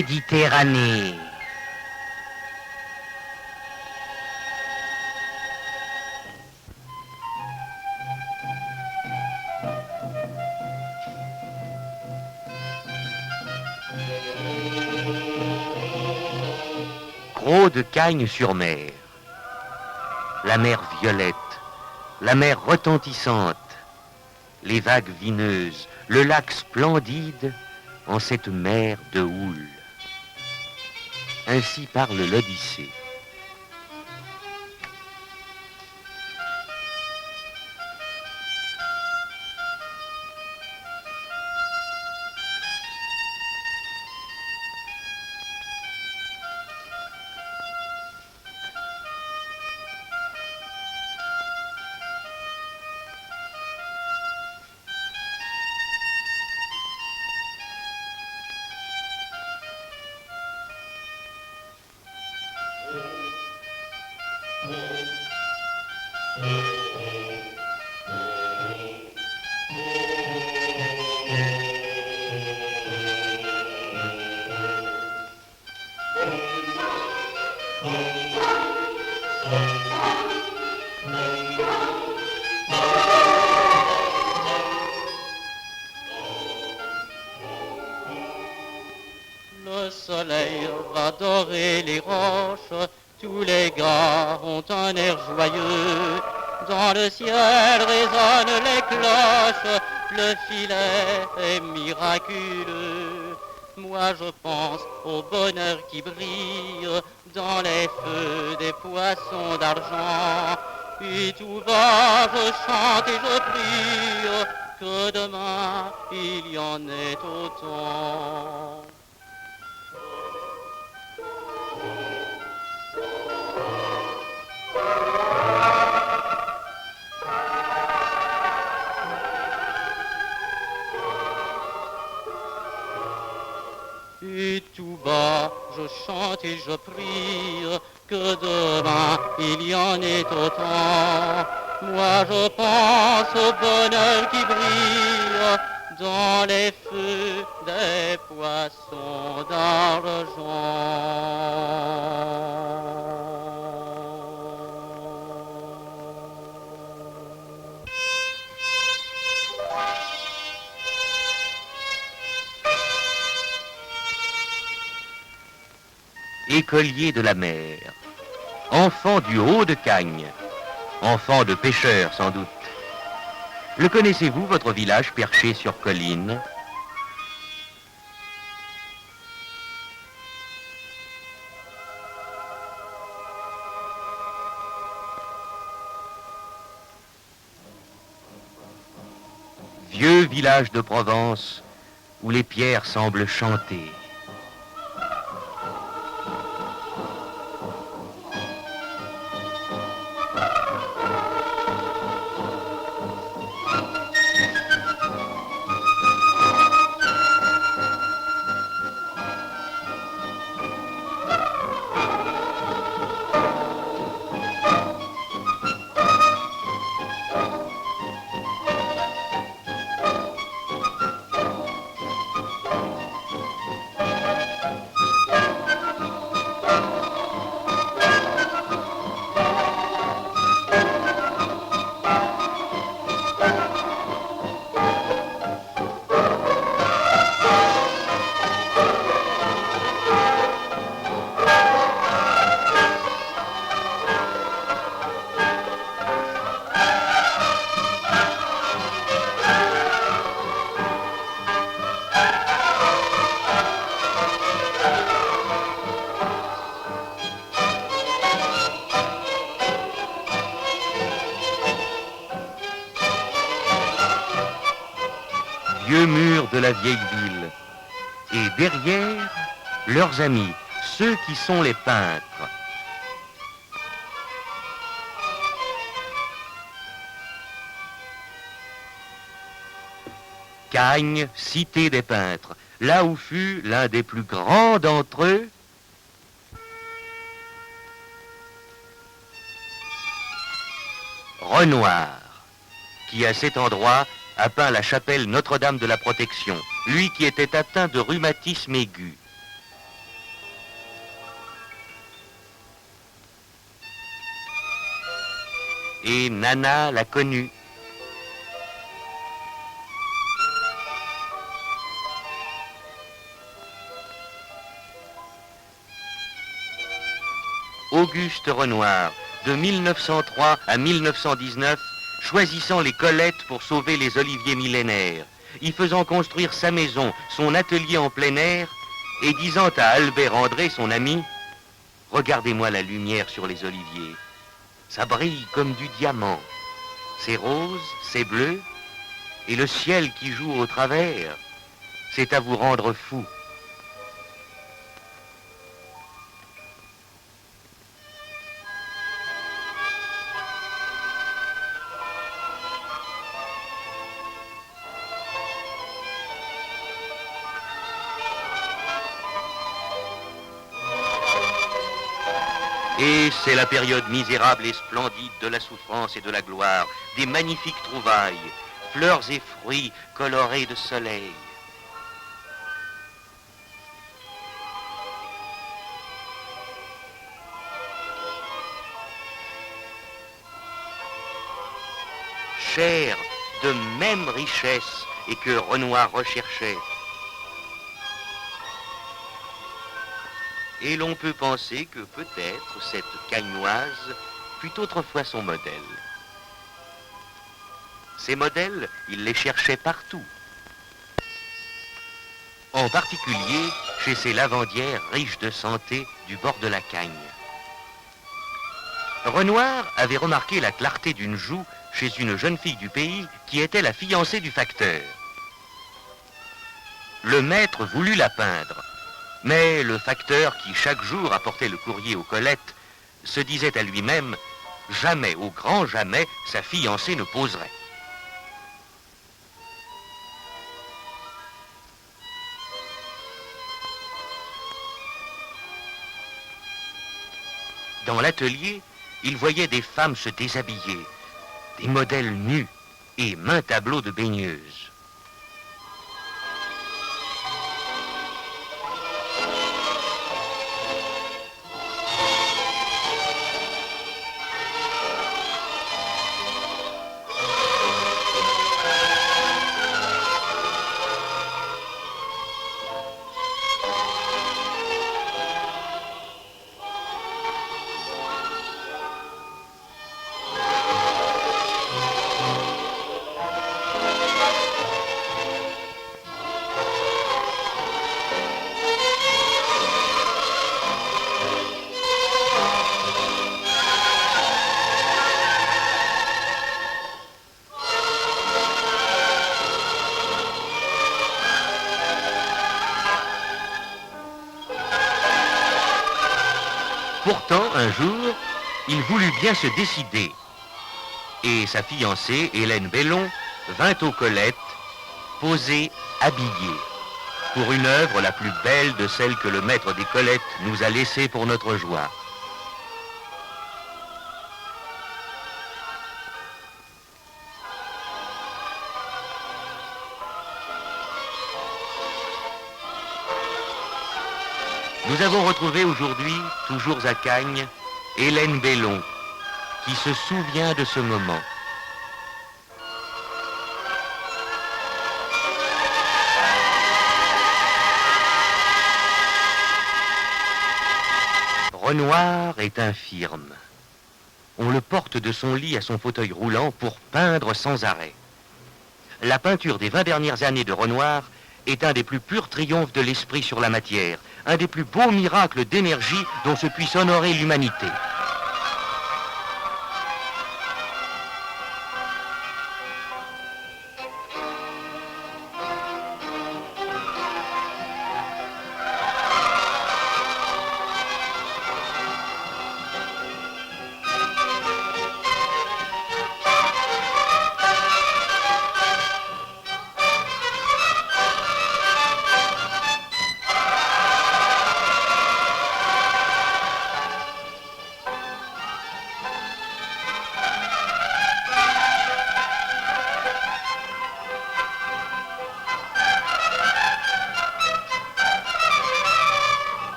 Méditerranée. Gros de Cagnes-sur-Mer. La mer violette, la mer retentissante, les vagues vineuses, le lac splendide en cette mer de houle. Ainsi parle l'Odyssée. Le soleil va dorer les roches, tous les gars ont un air joyeux. Dans le ciel résonnent les cloches, le filet est miraculeux. Moi je pense au bonheur qui brille dans les feux des poissons d'argent. Et tout bas je chante et je prie que demain il y en ait autant. Et tout bas, je chante et je prie que demain il y en ait autant. Moi je pense au bonheur qui brille dans les feux des poissons d'argent. Écolier de la mer, enfant du haut de Cagnes, enfant de pêcheur sans doute. Le connaissez-vous, votre village perché sur colline? Vieux village de Provence où les pierres semblent chanter. Vieux murs de la vieille ville, et derrière, leurs amis, ceux qui sont les peintres. Cagnes, cité des peintres, là où fut l'un des plus grands d'entre eux, Renoir, qui à cet endroit a peint la chapelle Notre-Dame de la Protection, lui qui était atteint de rhumatisme aigu. et Nana l'a connu. Auguste Renoir, de 1903 à 1919, choisissant les Colettes pour sauver les oliviers millénaires, y faisant construire sa maison, son atelier en plein air, et disant à Albert André, son ami, « Regardez-moi la lumière sur les oliviers. Ça brille comme du diamant. C'est rose, c'est bleu, et le ciel qui joue au travers, c'est à vous rendre fou. » Et c'est la période misérable et splendide de la souffrance et de la gloire, des magnifiques trouvailles, fleurs et fruits colorés de soleil. Chair de même richesse et que Renoir recherchait. Et l'on peut penser que peut-être cette cagnoise fut autrefois son modèle. Ces modèles, il les cherchait partout. En particulier chez ces lavandières riches de santé du bord de la Cagne. Renoir avait remarqué la clarté d'une joue chez une jeune fille du pays qui était la fiancée du facteur. Le maître voulut la peindre. Mais le facteur, qui chaque jour apportait le courrier aux Colettes, se disait à lui-même « Jamais, au grand jamais, sa fiancée ne poserait. » Dans l'atelier, il voyait des femmes se déshabiller, des modèles nus et maints tableaux de baigneuses. Pourtant, un jour, il voulut bien se décider. Et sa fiancée, Hélène Bellon, vint aux Colettes, posée, habillée, pour une œuvre la plus belle de celle que le maître des Colettes nous a laissée pour notre joie. Nous avons retrouvé aujourd'hui, toujours à Cagnes, Hélène Bellon, qui se souvient de ce moment. Renoir est infirme. On le porte de son lit à son fauteuil roulant pour peindre sans arrêt. La peinture des 20 dernières années de Renoir est un des plus purs triomphes de l'esprit sur la matière, un des plus beaux miracles d'énergie dont se puisse honorer l'humanité.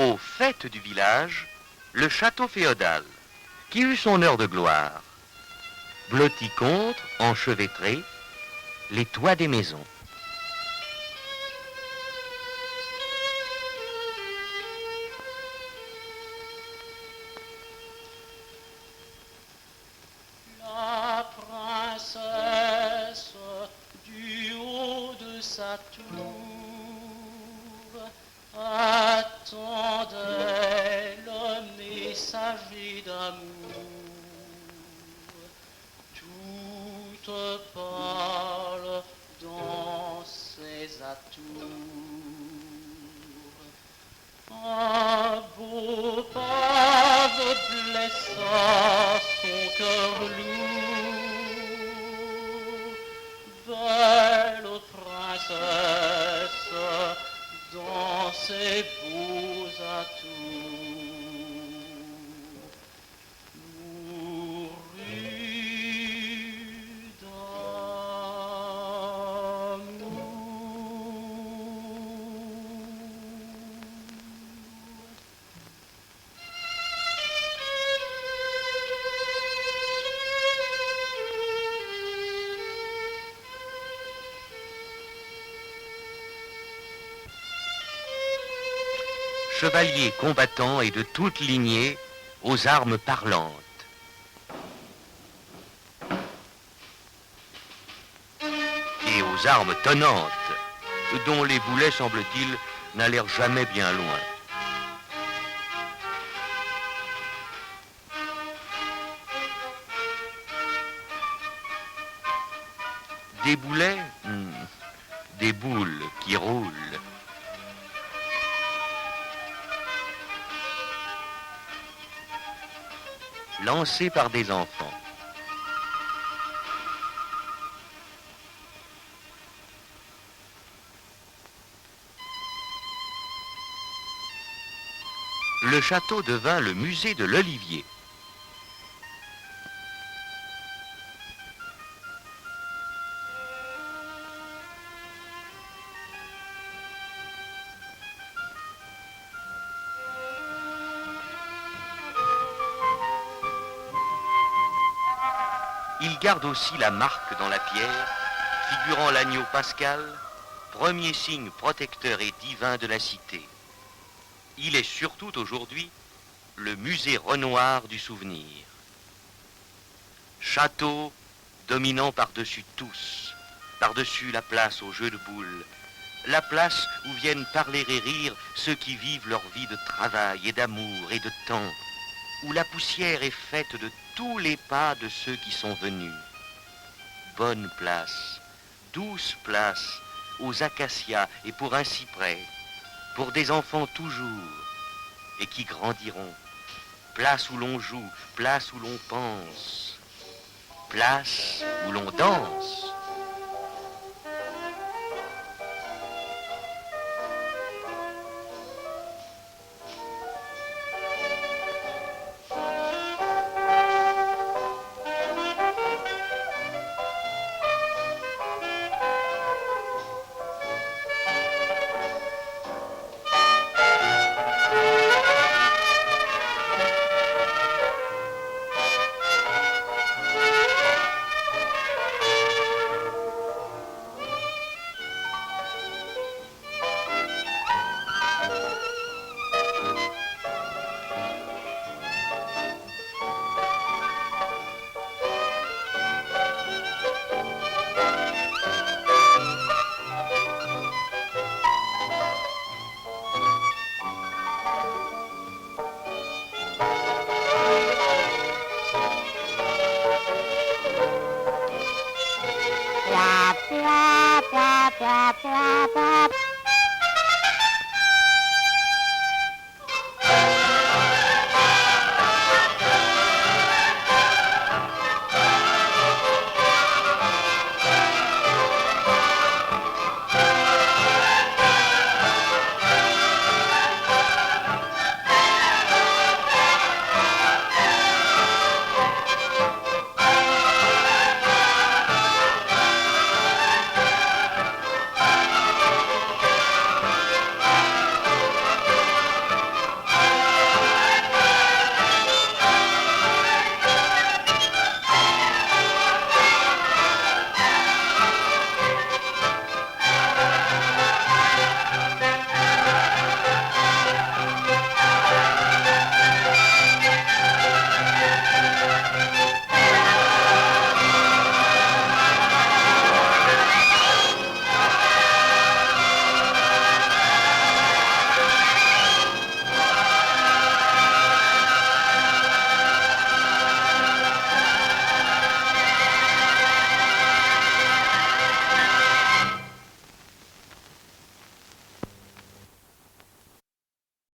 au faîte du village, le château féodal, qui eut son heure de gloire. Blotti contre, enchevêtré, les toits des maisons. La princesse du haut de sa tour attendait le messager d'amour. Toute pâle dans ses atours. Un beau pave blessa son cœur lourd. Belle princesse, dans ses beaux atours. Chevaliers combattants et de toute lignée aux armes parlantes. Et aux armes tonnantes, dont les boulets, semble-t-il, n'allèrent jamais bien loin. Des boulets, des boules qui roulent. Lancés par des enfants. Le château devint le musée de l'Olivier. Il garde aussi la marque dans la pierre, figurant l'agneau pascal, premier signe protecteur et divin de la cité. Il est surtout aujourd'hui le musée Renoir du souvenir. Château dominant par-dessus tous, par-dessus la place aux jeux de boules, la place où viennent parler et rire ceux qui vivent leur vie de travail et d'amour et de temps, où la poussière est faite de tous les pas de ceux qui sont venus. Bonne place, douce place, aux acacias et pour un cyprès, pour des enfants toujours, et qui grandiront. Place où l'on joue, place où l'on pense, place où l'on danse. blah blah blah blah blah blah.